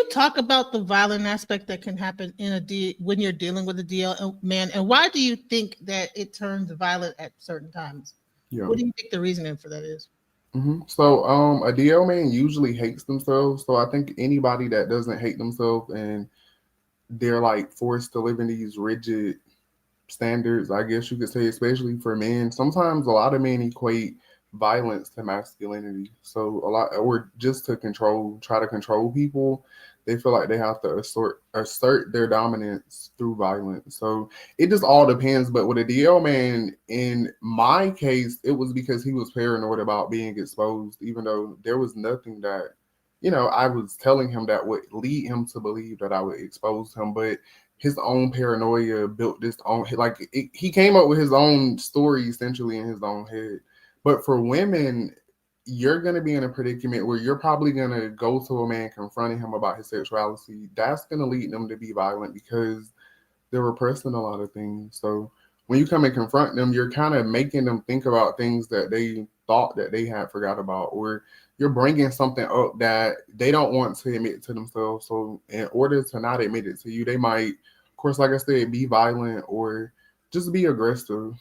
talk about the violent aspect that can happen in when you're dealing with a DL man, and why do you think that it turns violent at certain times? Yeah. What do you think the reasoning for that is? So, a DL man usually hates themselves. So I think anybody that doesn't hate themselves and they're like forced to live in these rigid standards, I guess you could say, especially for men. Sometimes a lot of men equate violence to masculinity. So a lot, or just to try to control people. They feel like they have to assert their dominance through violence. So it just all depends. But with a DL man, in my case, it was because he was paranoid about being exposed, even though there was nothing that, I was telling him that would lead him to believe that I would expose him. But his own paranoia built this own, like he came up with his own story essentially in his own head. But for women, you're going to be in a predicament where you're probably going to go to a man confronting him about his sexuality. That's going to lead them to be violent because they're repressing a lot of things. So when you come and confront them, you're kind of making them think about things that they thought that they had forgot about, or you're bringing something up that they don't want to admit to themselves. So in order to not admit it to you, they might, of course, like I said, be violent or just be aggressive.